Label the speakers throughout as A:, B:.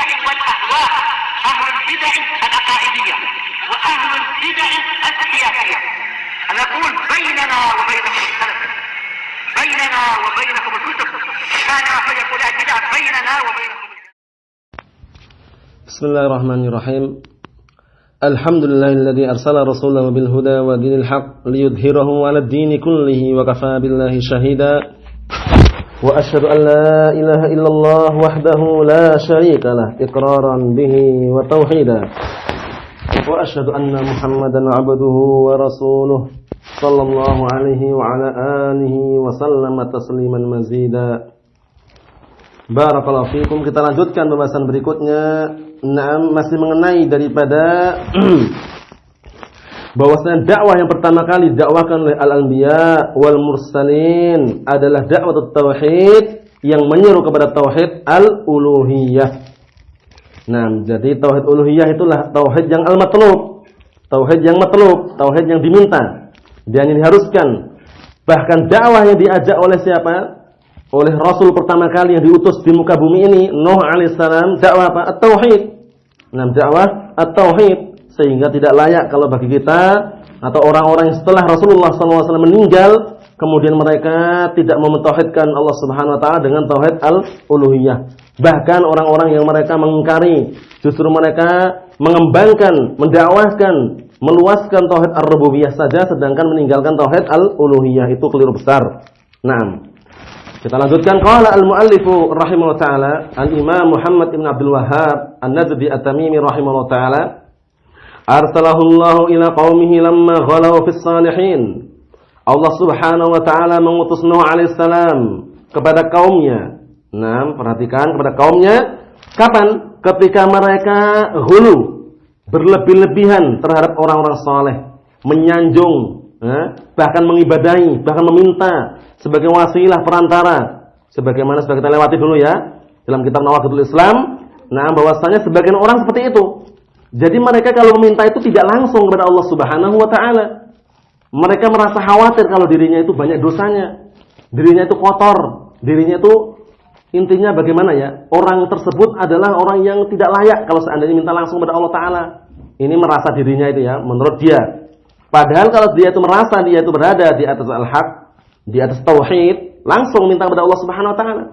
A: البدع والأهواء، أهل البدع العقائدية وأهل البدع السياسية. نقول بيننا وبينكم السلف، بيننا وبينكم الكتب، كان فيقول البدع بيننا وبينكم.
B: بسم الله الرحمن الرحيم. الحمد لله الذي أرسل رسوله بالهدى ودين الحق ليظهره على الدين كله وكفى بالله شهيدا. وأشهد أن لا إله إلا الله وحده لا شريك له إقرارا به وتوحيدا. وأشهد أن محمدا عبده ورسوله صلى الله عليه وعلى آله وسلم تسليما مزيدا. Barakallahu fikum. Kita lanjutkan pembahasan berikutnya. Masih mengenai daripada bahwasanya dakwah yang pertama kali dakwakan oleh al-anbiya wal mursalin adalah dakwah tauhid yang menyeru kepada tauhid al-uluhiyah. Nah, jadi tauhid uluhiyah itulah tauhid yang al-matlub, tauhid yang matlub, tauhid yang diminta dan yang diharuskan. Bahkan dakwah yang diajak oleh siapa? Oleh Rasul pertama kali yang diutus di muka bumi ini, Nuh alaihissalam, dakwah apa? At-tauhid. Nah, dakwah at-tauhid, sehingga tidak layak kalau bagi kita atau orang-orang yang setelah Rasulullah SAW meninggal, kemudian mereka tidak mentauhidkan Allah Subhanahu Wa Taala dengan tauhid al-uluhiyah. Bahkan orang-orang yang mereka mengingkari, justru mereka mengembangkan, mendakwahkan, meluaskan tauhid ar-rububiyah saja, sedangkan meninggalkan tauhid al-uluhiyah. Itu keliru besar. Nah, kita lanjutkan. Qala al-muallifu rahimahullah ta'ala, al-imam Muhammad ibn Abdul Wahhab an-Najdi at-Tamimi rahimahullah ta'ala, arsalahu Allahu ila qaumihi lamma ghalaw fis salihin. Allah Subhanahu wa ta'ala mengutus Nuh alaihissalam kepada kaumnya. Nah, perhatikan, kepada kaumnya kapan? Ketika mereka ghulu, berlebih-lebihan terhadap orang-orang saleh, menyanjung, bahkan mengibadahi, bahkan meminta sebagai wasilah perantara, sebagaimana sudah kita lewati dulu ya dalam kitab Nawaqidul Islam. Nah, bahwasanya sebagian orang seperti itu. Jadi mereka kalau meminta itu tidak langsung kepada Allah Subhanahu wa taala. Mereka merasa khawatir kalau dirinya itu banyak dosanya, dirinya itu kotor, dirinya itu intinya bagaimana ya? Orang tersebut adalah orang yang tidak layak kalau seandainya minta langsung kepada Allah taala. Ini merasa dirinya itu ya, menurut dia. Padahal kalau dia itu merasa dia itu berada di atas al-haq, di atas tauhid, langsung minta kepada Allah Subhanahu wa taala.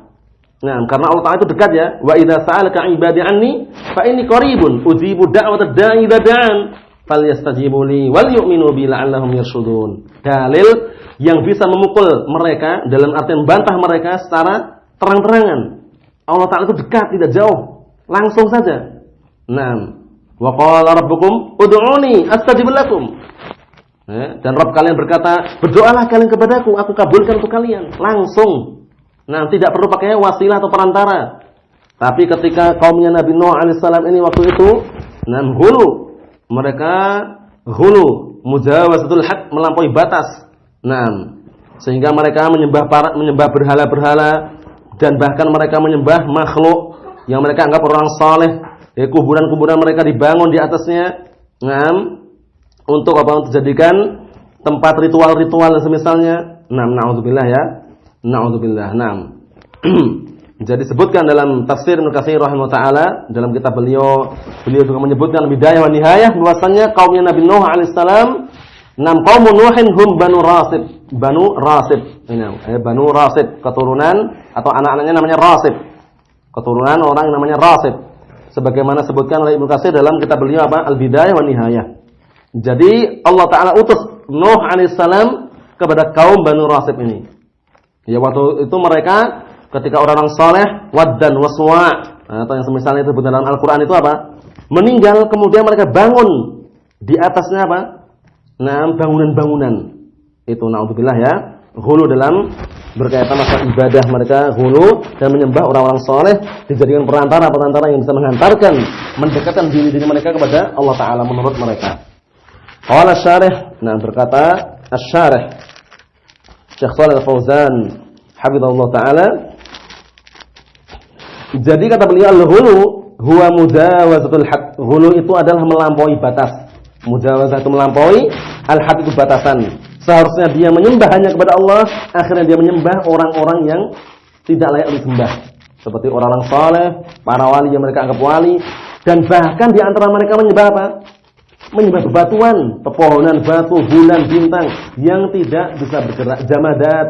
B: Nah, karena Allah Taala itu dekat ya. Wa idza sa'alaka 'ibadi 'anni fa inni qaribun ujibu da'watad da'i idza da'an falyastajibu li wal yu'minu bi la'allahum yarshudun. Dalil yang bisa memukul mereka dalam artian membantah mereka secara terang-terangan. Allah Taala itu dekat, tidak jauh, langsung saja. Nah, wa qala rabbukum ud'uni astajib lakum. Dan Rabb kalian berkata, berdoalah kalian kepadaku, aku kabulkan untuk kalian. Langsung. Nah, tidak perlu pakai wasilah atau perantara. Tapi ketika kaumnya Nabi Nuh alaihissalam ini waktu itu, hulu, mereka hulu, mujawazatul had, melampaui batas. Nah, sehingga mereka menyembah berhala-berhala, dan bahkan mereka menyembah makhluk yang mereka anggap orang saleh. Kuburan-kuburan mereka dibangun di atasnya. Nah, untuk apa? Untuk dijadikan tempat ritual-ritual dan semisalnya. Na'udzubillah ya. Na'udzubillah. Jadi disebutkan dalam tafsir Ibnu Katsir rahimahullah taala, dalam kitab beliau juga menyebutkan Bidayah wa Nihayah, bahwasanya kaumnya Nabi Nuh alaihissalam, qaum Nuhin hum Banu Rasib. Banu Rasib. Ini Banu Rasib, keturunan atau anak-anaknya namanya Rasib. Keturunan orang yang namanya Rasib. Sebagaimana disebutkan oleh Ibnu Katsir dalam kitab beliau apa? Al-Bidayah wa Nihayah. Jadi Allah Ta'ala utus Nuh alaihissalam kepada kaum Banu Rasib ini. Ya, waktu itu mereka ketika orang-orang saleh, Waddan wa Suwa', atau yang semisalnya itu dalam Al-Quran itu apa? Meninggal, kemudian mereka bangun di atasnya apa? Nah, bangunan-bangunan. Itu na'udzubillah ya. Hulu dalam berkaitan masalah ibadah, mereka hulu dan menyembah orang-orang saleh, dijadikan perantara-perantara yang bisa menghantarkan, mendekatkan diri mereka kepada Allah Ta'ala menurut mereka. Qala syarih, berkata asy-syarih Syekh Shalih Al-Fauzan hafizahullah taala, jadi kata beliau al-ghulu huwa mujawazatul had. Ghulu itu adalah melampaui batas. Mujawazah itu melampaui, al-had itu batasan. Seharusnya dia menyembah hanya kepada Allah, akhirnya dia menyembah orang-orang yang tidak layak disembah. seperti orang-orang saleh, para wali yang mereka anggap wali, dan bahkan di antara mereka menyembah apa? Menyembah bebatuan, pepohonan, batu, bulan, bintang yang tidak bisa bergerak, jamadat,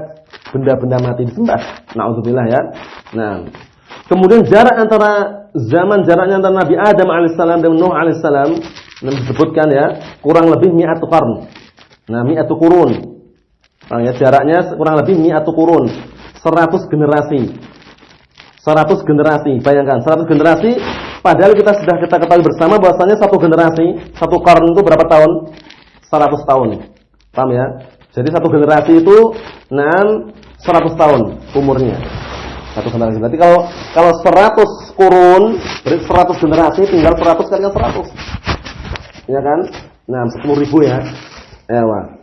B: benda-benda mati disembah. Nauzubillah ya. Nah, kemudian jaraknya antara Nabi Adam alaihissalam dan Nuh alaihissalam disebutkan ya, kurang lebih 100 qarn. Nah, 100 qurun. Nah, ya, jaraknya kurang lebih 100 qurun. 100 generasi. 100 generasi, bayangkan 100 generasi, padahal kita ketahui bersama bahwasanya satu generasi, satu qarn itu berapa tahun? 100 tahun. Paham ya? Jadi satu generasi itu 100 tahun umurnya. Satu generasi. Berarti kalau 100 kurun, berarti 100 generasi, tinggal 100 kali 100. Ya kan? Nah, 10.000 ya. Ewa.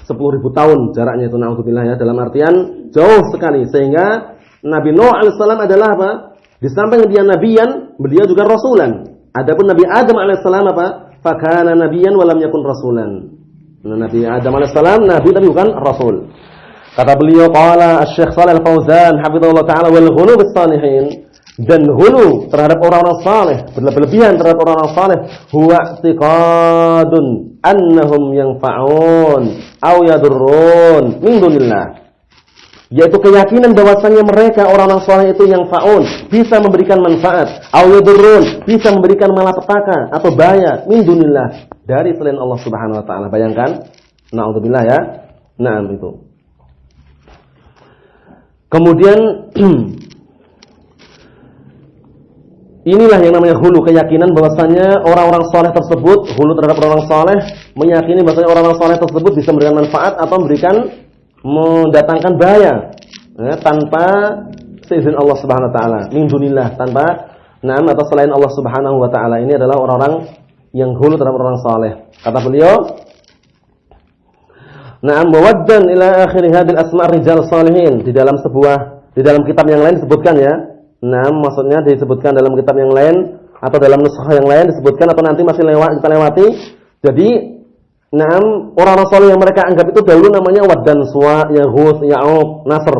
B: 10.000 tahun jaraknya itu, naudzubillah ya, dalam artian jauh sekali, sehingga Nabi Nuh alaihissalam adalah apa? Di samping dia nabiyan, beliau juga rasulan. Adapun Nabi Adam alaihissalam apa? Fakana nabiyan walam yakun rasulan. Nah, Nabi Adam alaihissalam nabi tapi bukan rasul. Kata beliau, qala Asy-Syaikh Shalih Al-Fauzan hafizahullah taala, wal ghulu bis salihin, dan hulu terhadap orang-orang saleh, berlebihan terhadap orang-orang saleh, huwa i'tiqadun annahum yanfa'un aw yadurrun min dunillah. Yaitu keyakinan bahwasanya mereka orang-orang saleh itu yang faun, bisa memberikan manfaat, au yadurrun, bisa memberikan malapetaka atau bahaya min dunillah, dari selain Allah Subhanahu wa taala. Bayangkan, naudzubillah ya. Nah, itu. Kemudian inilah yang namanya hulu, keyakinan bahwasanya orang-orang saleh tersebut, hulu terhadap orang-orang saleh, meyakini bahwasanya orang-orang saleh tersebut bisa memberikan manfaat atau mendatangkan bahaya tanpa seizin Allah Subhanahu wa taala, min dunillah, tanpa atau selain Allah Subhanahu wa taala. Ini adalah orang-orang yang hulu terhadap orang saleh. Kata beliau, na'am mawaddan ila akhir hadil asma' rijal salihin, di dalam kitab yang lain disebutkan ya. Maksudnya disebutkan dalam kitab yang lain atau dalam nuskah yang lain disebutkan, atau nanti masih kita lewati. Jadi orang-orang saleh yang mereka anggap itu dahulu namanya Wad dan Suwa, Yaghus, Ya'uq, Nasr.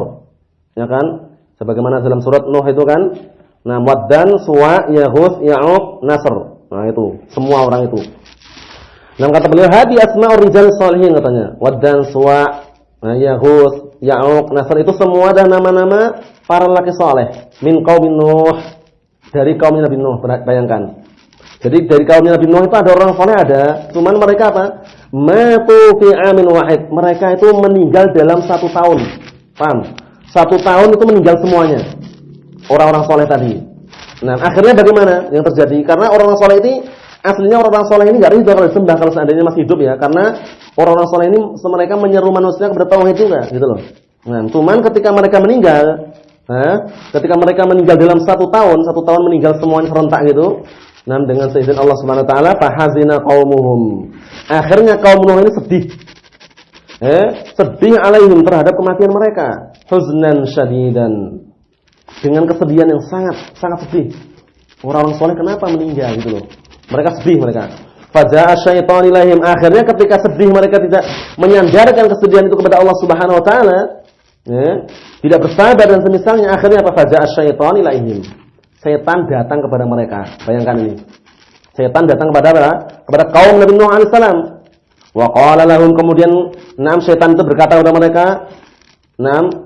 B: Ya kan? Sebagaimana dalam surat Nuh itu kan. Wad dan Suwa, Yaghus, Ya'uq, Nasr. Nah, itu semua orang itu. Kata beliau, hadi asma'ur rijal shalihin, katanya. Wad dan Suwa, Yaghus, Ya'uq, Nasr, itu semua adalah nama-nama para lelaki saleh min qaumin Nuh, dari kaum Nabi Nuh. Bayangkan. Jadi dari kaum Nabi Nuh itu ada orang saleh, ada. Cuman mereka apa? Matu fi amin wahid. Mereka itu meninggal dalam 1 tahun. Paham? 1 tahun itu meninggal semuanya. Orang-orang saleh tadi. Nah, akhirnya bagaimana yang terjadi? Karena orang-orang saleh ini, aslinya orang-orang saleh ini enggak ridho kalau disembah kalau seandainya masih hidup ya. Karena orang-orang saleh ini mereka menyeru manusia kepada tauhid juga, gitu loh. Nah, cuman ketika mereka meninggal, dalam 1 tahun meninggal semuanya serentak gitu. Nah, dengan seizin Allah Subhanahu wa taala, fahazina qaumuhum. Akhirnya kaum Nuh ini sedih. Sedih alaihim, terhadap kematian mereka. Huznan syadidan. Dengan kesedihan yang sangat sedih. Orang-orang saleh kenapa meninggal gitu loh. Mereka sedih mereka. Faja'a syaitan ilaihim. Akhirnya ketika sedih mereka tidak menyandarkan kesedihan itu kepada Allah Subhanahu wa taala, tidak bersabar dan semisalnya, akhirnya apa? Faja'a syaitan ilaihim. Setan datang kepada mereka. Bayangkan ini. Setan datang kepada apa? Kepada kaum Nabi Nuh alaihissalam. Wa qala lahum, kemudian setan itu berkata kepada mereka,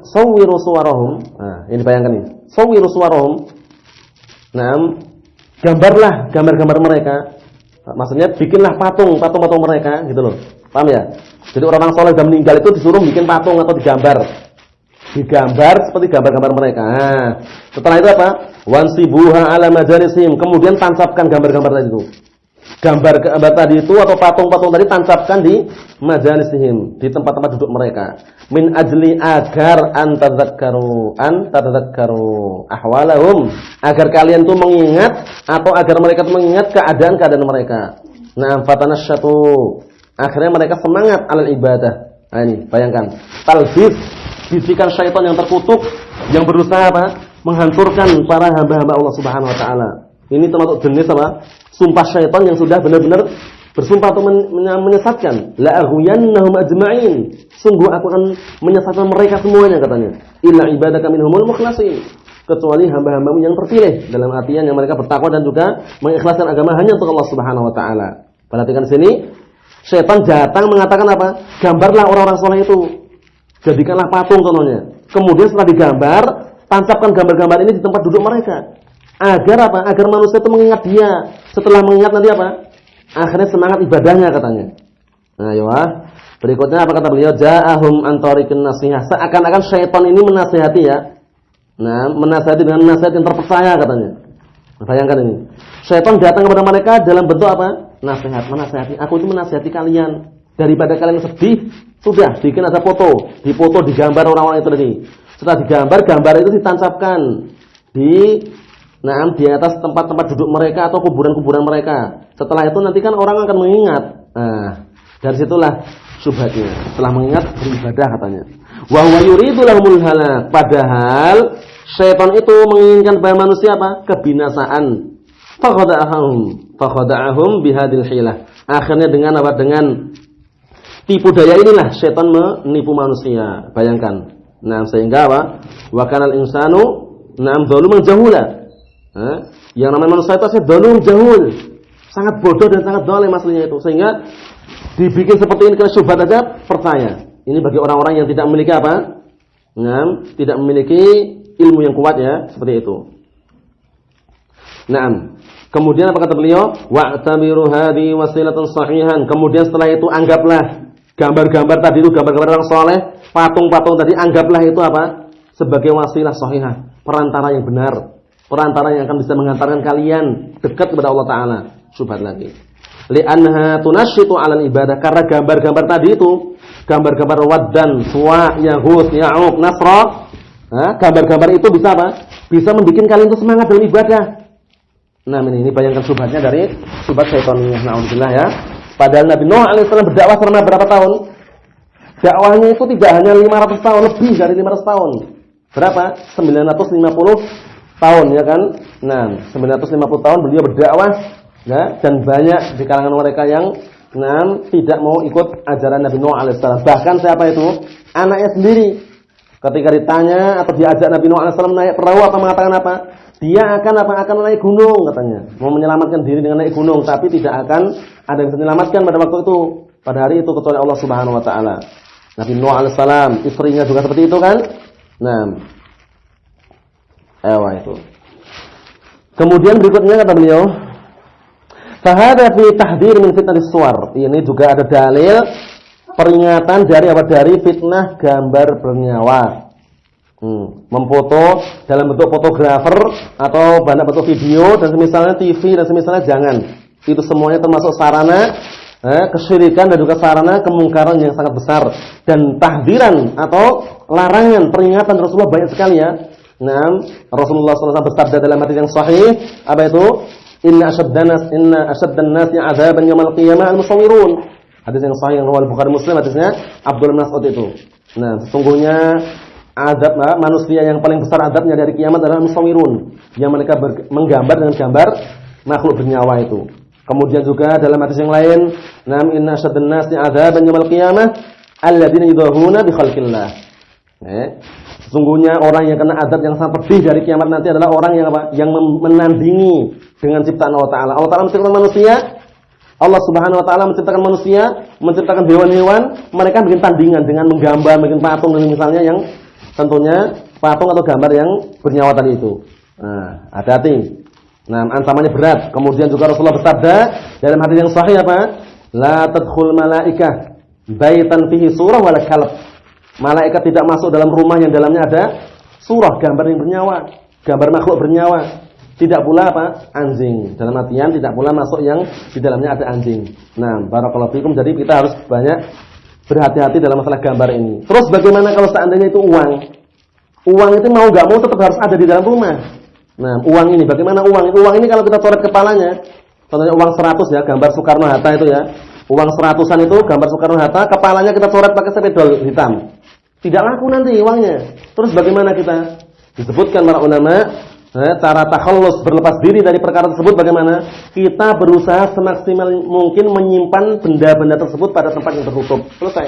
B: sawwiru suwarahum. Nah, ini bayangkan ini. Sawwiru suwarahum. Gambarlah gambar-gambar mereka. Maksudnya bikinlah patung mereka gitu loh. Paham ya? Jadi orang-orang saleh sudah meninggal itu disuruh bikin patung atau digambar seperti gambar-gambar mereka. Setelah itu apa? Wansibuha ala majalisihim. Kemudian tancapkan gambar-gambar tadi itu. Gambar-gambar tadi itu atau patung-patung tadi tancapkan di majalisihim, di tempat-tempat duduk mereka. Min ajli, agar antadzakkaru ahwalahum, agar kalian tuh mengingat atau agar mereka tuh mengingat keadaan-keadaan mereka. Nah, fatanasyatu. Akhirnya mereka semangat alal ibadah. Nah, ini bayangkan. Talbis, bisikan syaitan yang terkutuk yang berusaha apa? Menghancurkan para hamba-hamba Allah Subhanahu wa taala. Ini termasuk jenis apa? Sumpah syaitan yang sudah benar-benar bersumpah atau menyesatkan. La aghwiyannahum ajma'in. Sungguh aku akan menyesatkan mereka semuanya, katanya. Illa ibadaka minhumul mukhlasin. kecuali hamba-hambamu yang terpilih, dalam artian yang mereka bertakwa dan juga mengikhlaskan agama hanya untuk Allah Subhanahu wa taala. Perhatikan sini, setan datang mengatakan apa? Gambarlah orang-orang soleh itu. Jadikanlah patung contohnya. Kemudian setelah digambar, tancapkan gambar-gambar ini di tempat duduk mereka. Agar apa? Agar manusia itu mengingat dia. Setelah mengingat nanti apa? Akhirnya semangat ibadahnya katanya. Nah, ya. Berikutnya apa kata beliau? Ja'ahum an tariqin nasihah. Seakan-akan syaitan ini menasihati ya. Nah, menasihati dengan nasihat yang terpercaya katanya. Nah, bayangkan ini. Syaitan datang kepada mereka dalam bentuk apa? Nasihat, menasihati. Aku itu menasihati kalian. Daripada kalian sedih, sudah bikin ada foto. Dipoto, digambar orang-orang itu tadi. Setelah digambar, gambar itu ditancapkan di atas tempat-tempat duduk mereka atau kuburan-kuburan mereka. Setelah itu nanti kan orang akan mengingat. Nah, dari situlah syubhatnya. Setelah mengingat beribadah katanya. Wa huwa yuridu lahumul halak. Padahal syaitan itu menginginkan kepada manusia apa? Kebinasaan. Fakhada'ahum bihadil hilah. Akhirnya dengan apa? Dengan tipu daya inilah syaitan menipu manusia. Bayangkan. Nah, sehingga apa? Wa kanal insanu zaluman jahula. Yang namanya manusia itu asli dzalum jahul. Sangat bodoh dan sangat zalim aslinya itu. Sehingga dibikin seperti ini karena syubhat aja percaya. Ini bagi orang-orang yang tidak memiliki apa? Tidak memiliki ilmu yang kuat ya, seperti itu. Naam. Kemudian apa kata beliau? Wa'tabiru hadhi wasilatan sahihan. Kemudian setelah itu anggaplah gambar-gambar tadi itu, gambar-gambar orang soleh, patung-patung tadi, anggaplah itu apa? Sebagai wasilah sahihah, perantara yang benar, perantara yang akan bisa mengantarkan kalian dekat kepada Allah Ta'ala. Syubhat lagi. Li'anha tunashitu 'alal ibadah, karena gambar-gambar tadi itu, gambar-gambar Waddan, Suwa, Yahud, Ya'uq, Nasra, gambar-gambar itu bisa apa? Bisa membuat kalian itu semangat dalam ibadah. Nah, ini bayangkan syubhatnya dari syubhat syaitaniyah. Na'udzubillah ya. Padahal Nabi Nuh alaihissalam berdakwah selama berapa tahun? Dakwahnya itu tidak hanya 500 tahun, lebih dari 500 tahun. Berapa? 950 tahun ya kan? Nah, 950 tahun beliau berdakwah ya, dan banyak di kalangan mereka yang tidak mau ikut ajaran Nabi Nuh alaihissalam. Bahkan siapa itu? Anaknya sendiri. Ketika ditanya atau diajak Nabi Nuh alaihissalam naik perahu apa mengatakan apa? Dia akan apa? Akan naik gunung katanya. Mau menyelamatkan diri dengan naik gunung, tapi tidak akan ada yang bisa menyelamatkan pada waktu itu, pada hari itu kecuali Allah Subhanahu wa taala. Nabi Nuh alaihissalam, istrinya juga seperti itu kan? Nah. Itu. Kemudian berikutnya kata beliau, fahada fi tahdhir min fitnatis suwar. Ini juga ada dalil peringatan dari apa? Dari fitnah gambar bernyawa. Memfoto dalam bentuk fotografer atau dalam bentuk video dan semisalnya TV dan semisalnya jangan. Itu semuanya termasuk sarana kesyirikan dan juga sarana kemungkaran yang sangat besar, dan tahdiran atau larangan peringatan Rasulullah banyak sekali ya. Rasulullah SAW bersabda dalam hadis yang sahih apa itu? Inna asyaddan nasi 'adzaban yaumil qiyamah al-musawwirun. Hadis yang sahih yang riwayat Bukhari Muslim, hadisnya Abdullah bin Mas'ud itu. Sesungguhnya azab manusia yang paling besar azabnya dari kiamat adalah musawwirun, yang mereka menggambar dengan gambar makhluk bernyawa itu. Kemudian juga dalam hadis yang lain, inna asyaddan nasi 'adzaban yaumil qiyamah alladziina yudahuna bi khalqillah. Sesungguhnya orang yang kena azab yang sangat pedih dari kiamat nanti adalah orang yang apa? Yang menandingi dengan ciptaan Allah Ta'ala. Allah Ta'ala menciptakan manusia, Allah Subhanahu wa taala menciptakan manusia, menciptakan hewan-hewan, mereka bikin tandingan dengan menggambar, bikin patung dan misalnya yang tentunya patung atau gambar yang bernyawa tadi itu. Hati-hati. Ancamannya berat. Kemudian juga Rasulullah bersabda dalam hadis yang sahih apa? La tadkhul malaikah baitan fihi surah wala kalb. Malaikat tidak masuk dalam rumah yang dalamnya ada surah, gambar yang bernyawa, gambar makhluk bernyawa. Tidak pula apa? Anjing. Dalam artian tidak pula masuk yang di dalamnya ada anjing. Barakallahu fikum. Jadi kita harus banyak berhati-hati dalam masalah gambar ini. Terus bagaimana kalau seandainya itu uang? Uang itu mau enggak mau tetap harus ada di dalam rumah. Uang ini bagaimana uang? Uang ini kalau kita coret kepalanya, contohnya uang 100 ya, gambar Soekarno-Hatta itu ya. Uang 100-an itu gambar Soekarno-Hatta, kepalanya kita coret pakai spidol hitam. Tidak laku nanti uangnya. Terus bagaimana kita? Disebutkan para ulama, cara takhallus, berlepas diri dari perkara tersebut bagaimana? Kita berusaha semaksimal mungkin menyimpan benda-benda tersebut pada tempat yang tertutup. Selesai.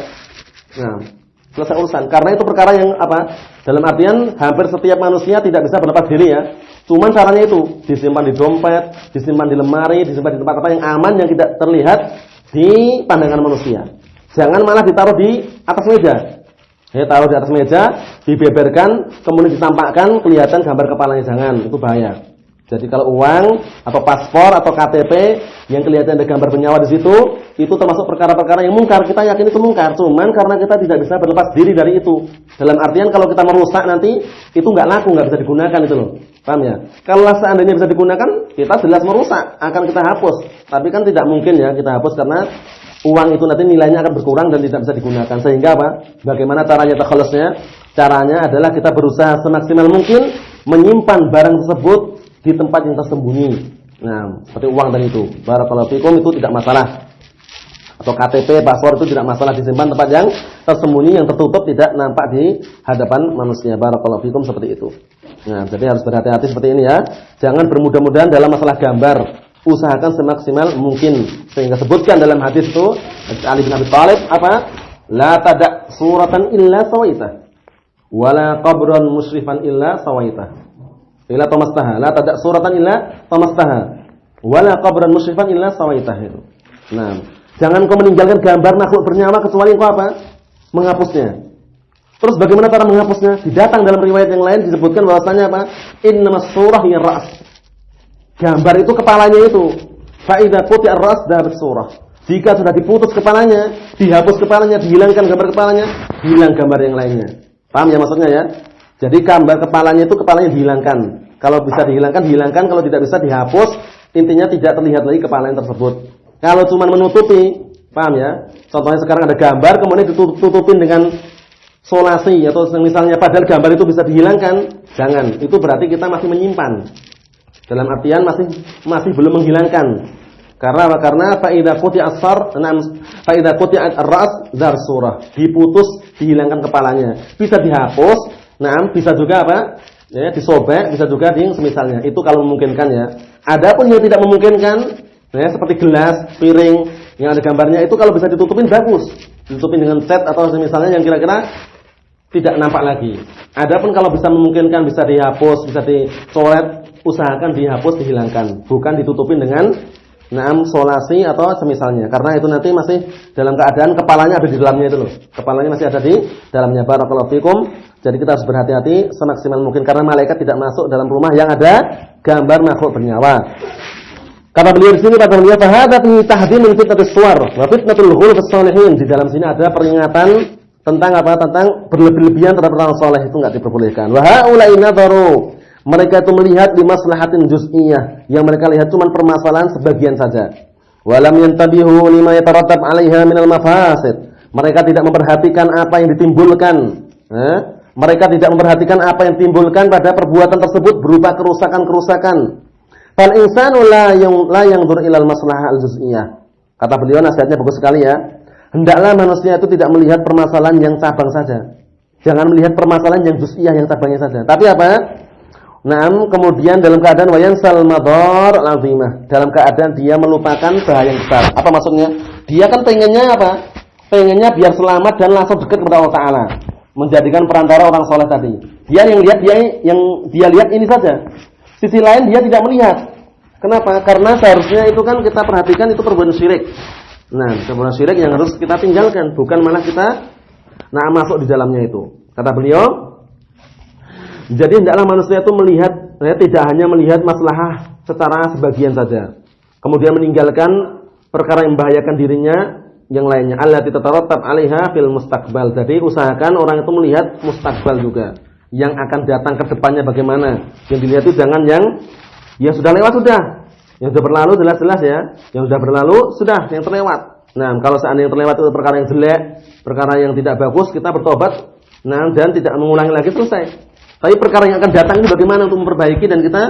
B: selesai urusan. Karena itu perkara yang apa? Dalam artian hampir setiap manusia tidak bisa berlepas diri ya. Cuman caranya itu disimpan di dompet, disimpan di lemari, disimpan di tempat-tempat yang aman yang tidak terlihat di pandangan manusia. Jangan malah ditaruh di atas meja. Ya, taruh di atas meja, dibeberkan, kemudian ditampakkan kelihatan gambar kepalanya, jangan, itu bahaya. Jadi kalau uang atau paspor atau KTP yang kelihatan ada gambar bernyawa di situ, itu termasuk perkara-perkara yang mungkar. Kita yakin itu mungkar, cuman karena kita tidak bisa berlepas diri dari itu. Dalam artian kalau kita merusak nanti itu nggak laku, nggak bisa digunakan itu loh. Paham ya? Kalau seandainya bisa digunakan, kita jelas merusak, akan kita hapus. Tapi kan tidak mungkin ya kita hapus karena uang itu nanti nilainya akan berkurang dan tidak bisa digunakan. Sehingga apa? Bagaimana caranya takhalusnya? Caranya adalah kita berusaha semaksimal mungkin menyimpan barang tersebut di tempat yang tersembunyi. Nah, seperti uang dan itu. Barakallahu fikum, itu tidak masalah. Atau KTP, paspor itu tidak masalah, disimpan tempat yang tersembunyi, yang tertutup, tidak nampak di hadapan manusia. Barakallahu fikum, seperti itu. Nah, jadi harus berhati-hati seperti ini ya. Jangan bermudah-mudahan dalam masalah gambar. Usahakan semaksimal mungkin. Sehingga sebutkan dalam hadis itu Ali bin Abi Thalib apa? La tada' suratan illa sawaitah, wala qabran musyrifan illa sawaitah. Illa tamastaha, la tada' suratan illa tamastaha, wala qabran musyrifan illa sawaitah. Nah, jangan kau meninggalkan gambar makhluk bernyawa kecuali kau apa? Menghapusnya. Terus bagaimana cara menghapusnya? Didatang dalam riwayat yang lain disebutkan bahwasanya apa? Innamas surah hiya ra's. Gambar itu kepalanya itu. Fa idza quti'a ar-ra's dhahabat surah. Jika sudah diputus kepalanya, dihapus kepalanya, dihilangkan gambar kepalanya, hilang gambar yang lainnya. Paham ya maksudnya ya? Jadi gambar kepalanya itu kepalanya dihilangkan. Kalau bisa dihilangkan, dihilangkan. Kalau tidak bisa dihapus, intinya tidak terlihat lagi kepala yang tersebut. Kalau cuma menutupi, paham ya? Contohnya sekarang ada gambar, kemudian ditutupin dengan solasi atau misalnya padahal gambar itu bisa dihilangkan, jangan. Itu berarti kita masih menyimpan. Dalam artian masih belum menghilangkan. Karena apa? Karena fa idza quti'a fa idza quti'at ar-ra's dar surah. Diputus, dihilangkan kepalanya. Bisa dihapus, bisa juga apa? Ya, disobek, bisa juga semisalnya. Itu kalau memungkinkan ya. Adapun yang tidak memungkinkan, ya, seperti gelas, piring yang ada gambarnya, itu kalau bisa ditutupin bagus. Ditutupin dengan cat atau semisalnya yang kira-kira tidak nampak lagi. Adapun kalau bisa memungkinkan, bisa dihapus, bisa dicoret, usahakan dihapus, dihilangkan, bukan ditutupin dengan solasi atau semisalnya. Karena itu nanti masih dalam keadaan kepalanya ada di dalamnya itu loh. Kepalanya masih ada di dalamnya. Barakallahu fikum. Jadi kita harus berhati-hati semaksimal mungkin karena malaikat tidak masuk dalam rumah yang ada gambar makhluk bernyawa. Kata beliau di sini, kata beliau, "Fahadha fi tahdhim min fitnatis suwar wa fitnatul ghulul fis shalihin." Di dalam sini ada peringatan tentang apa? Tentang berlebih-lebihan terhadap orang saleh, itu enggak diperbolehkan. Wa haula'i nadharu. Mereka itu melihat di maslahatin juz'iyah, yang mereka lihat cuma permasalahan sebagian saja. Walam yantabihu lima yatarattab 'alaiha minal mafasid. Mereka tidak memperhatikan apa yang ditimbulkan. Mereka tidak memperhatikan apa yang ditimbulkan pada perbuatan tersebut berupa kerusakan-kerusakan. Fal insanu la yanzur ilal maslahah al-juz'iyah. Kata beliau, nasihatnya bagus sekali ya. Hendaklah manusia itu tidak melihat permasalahan yang cabang saja. Jangan melihat permasalahan yang juz'iyah, yang cabangnya saja. Tapi apa? Kemudian dalam keadaan wayansal madhar al-azimah, dalam keadaan dia melupakan bahaya yang besar. Apa maksudnya? Dia kan pengennya apa? Pengennya biar selamat dan langsung dekat kepada Allah Ta'ala, menjadikan perantara orang soleh tadi. Dia yang lihat ini saja. Sisi lain dia tidak melihat. Kenapa? Karena seharusnya itu kan kita perhatikan itu perbuatan syirik. Perbuatan syirik yang harus kita tinggalkan, bukan malah kita masuk di dalamnya itu. Kata beliau, jadi hendaklah manusia itu melihat, tidak hanya melihat maslahah secara sebagian saja, kemudian meninggalkan perkara yang membahayakan dirinya yang lainnya. Allati tatarattab 'alaiha fil mustaqbal. Jadi usahakan orang itu melihat mustaqbal juga, yang akan datang ke depannya bagaimana. Yang dilihat itu jangan yang sudah lewat sudah, yang sudah berlalu jelas-jelas ya, yang sudah berlalu sudah, yang terlewat. Kalau seandainya yang terlewat itu perkara yang jelek, perkara yang tidak bagus, kita bertobat, dan tidak mengulangi lagi, selesai. Tapi perkara yang akan datang ini bagaimana untuk memperbaiki, dan kita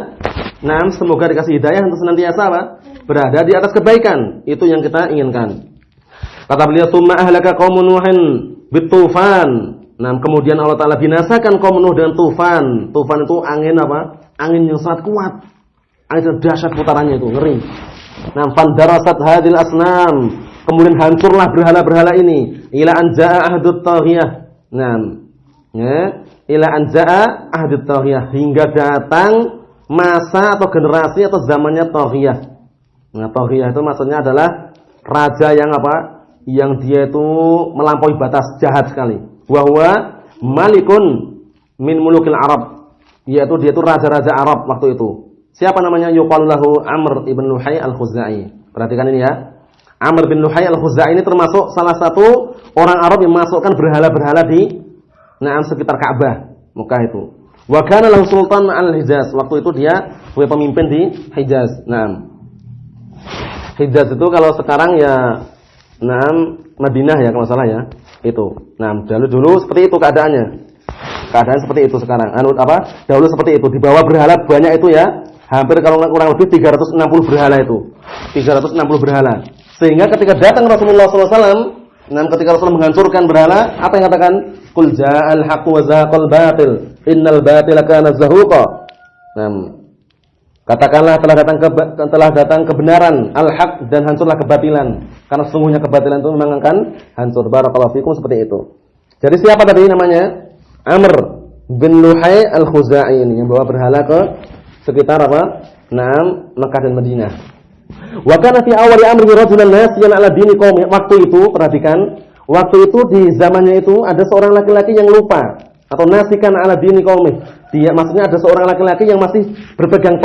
B: semoga dikasih hidayah untuk senantiasa berada di atas kebaikan. Itu yang kita inginkan. Kata beliau, "Tsumma ahlaka qaumun Nuhin bitufan." Kemudian Allah Ta'ala binasakan kaum Nuh dengan tufan. Tufan itu angin apa? Angin yang sangat kuat. Angin yang dahsyat putarannya itu, ngeri. Fandarasat hadil asnam. Kemudian hancurlah berhala-berhala ini. Ila an jaa ahdut taghiyah. Nah, ya, ila anja'a ahdut taghiyah, hingga datang masa atau generasi atau zamannya taghiyah. Nah, taghiyah itu maksudnya adalah raja yang apa? Yang dia itu melampaui batas, jahat sekali. Wa huwa malikun min mulukil Arab, yaitu dia itu raja-raja Arab waktu itu. Siapa namanya? Yuqalu lahu Amr ibn Luhai al-Khuzai. Perhatikan ini ya. Amr bin Luhai al-Khuzai ini termasuk salah satu orang Arab yang masukkan berhala-berhala di sekitar Ka'bah, Mekah itu. Wa kana lahu sultan al-Hijaz. Waktu itu dia sebagai pemimpin di Hijaz. Hijaz itu kalau sekarang ya Madinah ya kalau salah ya. Itu. Dulu seperti itu keadaannya. Keadaan seperti itu sekarang. Dahulu seperti itu. Di bawah berhala banyak itu ya. Hampir kalau kurang lebih 360 berhala itu. 360 berhala. Sehingga ketika datang Rasulullah SAW, ketika Rasulullah menghancurkan berhala, apa yang katakan? Qul ja'al haqqu wa zahaqal batil, innal batila kana zahuqa. Katakanlah telah datang kebenaran, al-haq, dan hancurlah kebatilan. Karena sesungguhnya kebatilan itu memang akan hancur. Barakallahu fikum, seperti itu. Jadi siapa tadi namanya? Amr bin Luhai al-Khuzai ini yang bawa berhala ke sekitar Makkah dan Madinah. Wa kana fi awali amri rajulan nasiyan ala dini qaumi. Waktu itu, perhatikan, waktu itu di zamannya itu ada seorang laki-laki yang lupa atau nasikan ala dini qaumi. Dia maksudnya ada seorang laki-laki yang masih berpegang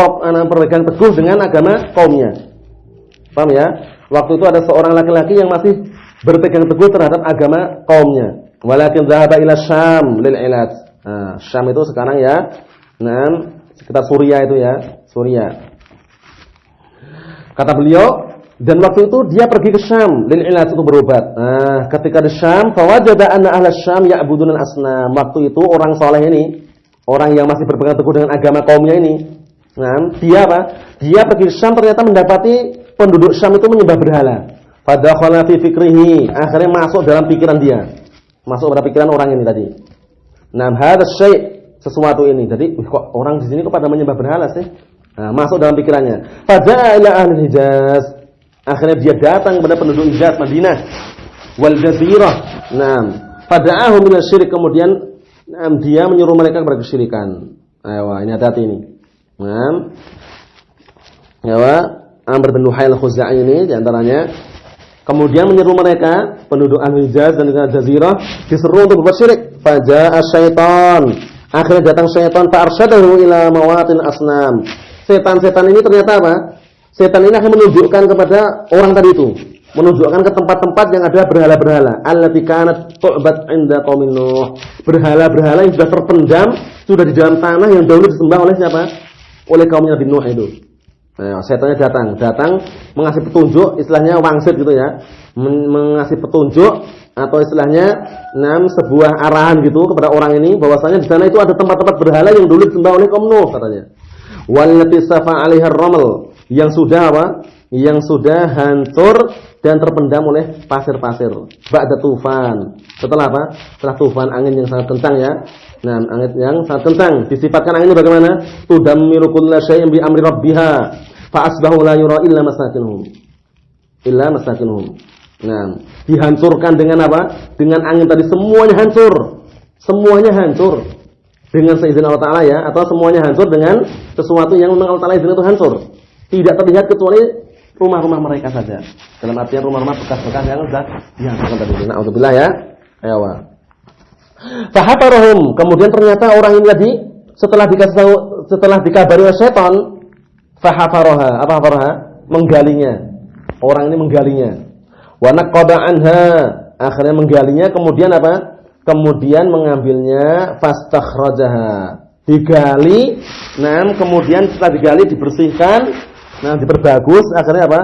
B: teguh dengan agama kaumnya. Paham ya? Waktu itu ada seorang laki-laki yang masih berpegang teguh terhadap agama kaumnya. Walakin dhahaba ila Syam lil ilaj. Syam itu sekarang ya, sekitar Suriah itu ya, Suriah. Kata beliau, dan waktu itu dia pergi ke Syam lil ilaj untuk berobat. Ketika di Syam, fawajada anna ahla Syam ya'budun al-asnam. Waktu itu orang saleh ini, orang yang masih berpegang teguh dengan agama kaumnya ini, dia apa? Dia pergi ke Syam, ternyata mendapati penduduk Syam itu menyembah berhala. Fadakhala fi fikrihi, akhirnya masuk dalam pikiran dia. Masuk pada pikiran orang ini tadi. Hadza syai', sesuatu ini. Jadi, kok orang di sini kok pada menyembah berhala sih? Masuk dalam pikirannya. Faja'a ila ahli Hijaz. Akhirnya dia datang kepada penduduk Hijaz, Madinah, wal Jazirah. Fada'ahum ila syirik, kemudian dia menyuruh mereka kepada kesyirikan. Ini hati-hati ini. Amr bin Luhai al-Khuzai ini di antaranya. Kemudian menyeru mereka, penduduk Al-Hijaz dan Jazirah, diseru untuk berbuat syirik. Faja'a syaitan. Akhirnya datang syaitan, fa'arsyadahu ila mawatin asnam. Setan-setan ini ternyata apa? Setan ini akan menunjukkan kepada orang tadi itu, menunjukkan ke tempat-tempat yang ada berhala-berhala. Allati kanat tu'bad 'inda qaumin Nuh. Berhala-berhala yang sudah terpendam, sudah di dalam tanah yang dahulu disembah oleh siapa? Oleh kaum Nabi Nuh itu. Setannya datang mengasih petunjuk, istilahnya wangsit gitu ya, mengasih petunjuk atau istilahnya sebuah arahan gitu kepada orang ini, bahwasanya di sana itu ada tempat-tempat berhala yang dulu disembah oleh kaum Nuh katanya. Wallati safa 'alaiha ar-ramal, yang sudah apa? Yang sudah hancur dan terpendam oleh pasir-pasir. Ba'da tufan. Setelah apa? Setelah tufan, angin yang sangat kencang ya. Angin yang sangat kencang. Disifatkan angin ini bagaimana? Tudammiru kulla syai'in bi amri rabbiha. Fa asbahu la yura illa masakinuhum. Dihancurkan dengan apa? Dengan angin tadi semuanya hancur. Semuanya hancur. Dengan seizin Allah Ta'ala ya. Atau semuanya hancur dengan sesuatu yang memang Allah Ta'ala izin itu hancur. Tidak terlihat kecuali rumah-rumah mereka saja. Dalam artian rumah-rumah bekas-bekas yang sudah dihancurkan tadi. Na'udzubillah ya. Fahatarahum, kemudian ternyata orang ini tadi setelah dikabari oleh setan, fahafaraha, apa hafaraha? Menggalinya. Orang ini menggalinya. Wa naqada anha, akhirnya menggalinya, kemudian apa? Kemudian mengambilnya, fastakhrajaha. Digali, kemudian setelah digali dibersihkan, diperbagus, akhirnya apa?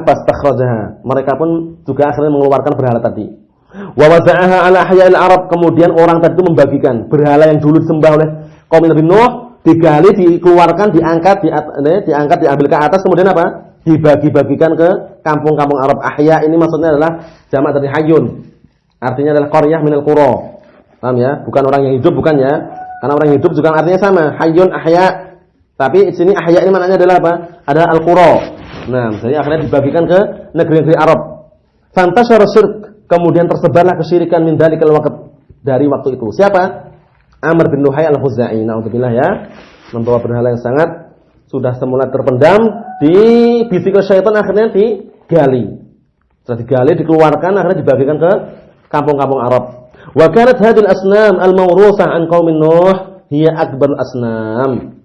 B: Fastakhrajaha. Mereka pun juga akhirnya mengeluarkan berhala tadi. Wa waza'aha ala ahya'il Arab, kemudian orang tadi itu membagikan berhala yang dulu disembah oleh kaum Nabi Nuh, digali, dikeluarkan, diangkat, diambil ke atas, kemudian apa? Dibagi-bagikan ke kampung-kampung Arab. Ahya ini maksudnya adalah jamak dari hayyun. Artinya adalah qaryah minal qura. Paham ya? Bukan orang yang hidup, bukan ya? Karena orang yang hidup juga artinya sama, hayyun, ahya. Tapi di sini ahya ini maknanya adalah apa? Adalah al-qura. Jadi akhirnya dibagikan ke negeri-negeri Arab. Fantashara syirk, kemudian tersebarlah kesyirikan min dalikal waqt dari waktu itu. Siapa? Amr bin Luhai al-Khuzai. Na'udzubillah ya. Membawa berhala yang sangat sudah semula terpendam, dibisikkan syaitan, akhirnya digali. Setelah digali, dikeluarkan, akhirnya dibagikan ke kampung-kampung Arab. Wa kanat hadhil asnam al-mawruthah an qaumin Nuh hiya akbarul asnam.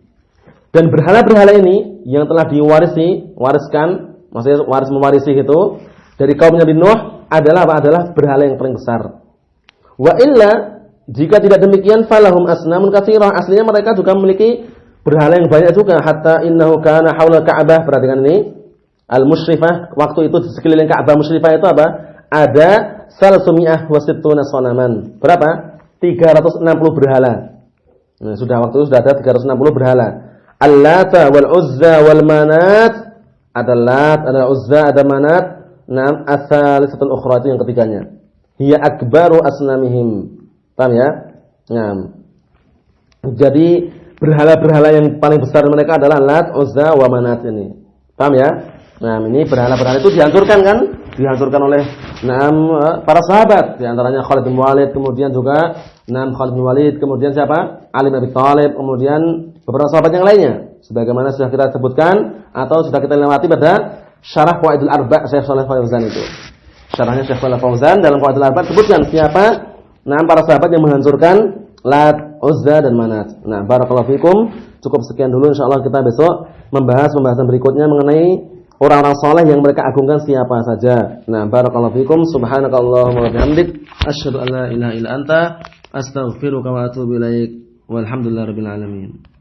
B: Dan berhala-berhala ini yang telah wariskan, maksudnya waris mewarisi itu dari kaum Nabi Nuh adalah apa? Adalah berhala yang paling besar. Wa illa, jika tidak demikian, falahum asnamun katsirah. Aslinya mereka juga memiliki berhala yang banyak juga. Hatta innahu kana haula Ka'bah. Perhatikan ini. Al-musyrifah, waktu itu di sekeliling Ka'bah musyrifah itu apa? Ada salsumi'ah wa sittuna sanaman. Berapa? 360 berhala. Nah, waktu itu sudah ada 360 berhala. Al-Lata wal Uzza wal Manat. Ada Lat, ada Uzza, ada Manat. Naam, ats-tsalisatul ukhra, itu yang ketiganya. Hiya akbaru asnamihim. Paham ya? Nah, jadi berhala-berhala yang paling besar mereka adalah Lat, Uzza, wa Manat ini. Paham ya? Nah, ini berhala-berhala itu dihancurkan kan? Dihancurkan oleh para sahabat. Di antaranya Khalid bin Walid, kemudian juga Khalid bin Walid, kemudian siapa? Ali bin Abi Thalib, kemudian beberapa sahabat yang lainnya. Sebagaimana sudah kita sebutkan atau sudah kita lewati pada Syarah Qawaidul Arba' Syekh Shalih Fauzan itu. Syarahnya Syekh Shalih Fauzan dalam Qawaidul Arba' sebutkan siapa para sahabat yang menghancurkan Lat, Uzza dan Manat. Nah, barakallahu fikum. Cukup sekian dulu, insyaallah kita besok membahas pembahasan berikutnya mengenai orang-orang saleh yang mereka agungkan siapa saja. Nah, barakallahu fikum. Subhanakallahumma wa bihamdik asyhadu an la ilaha illa anta astaghfiruka wa atubu ilaik. Walhamdulillahirabbil alamin.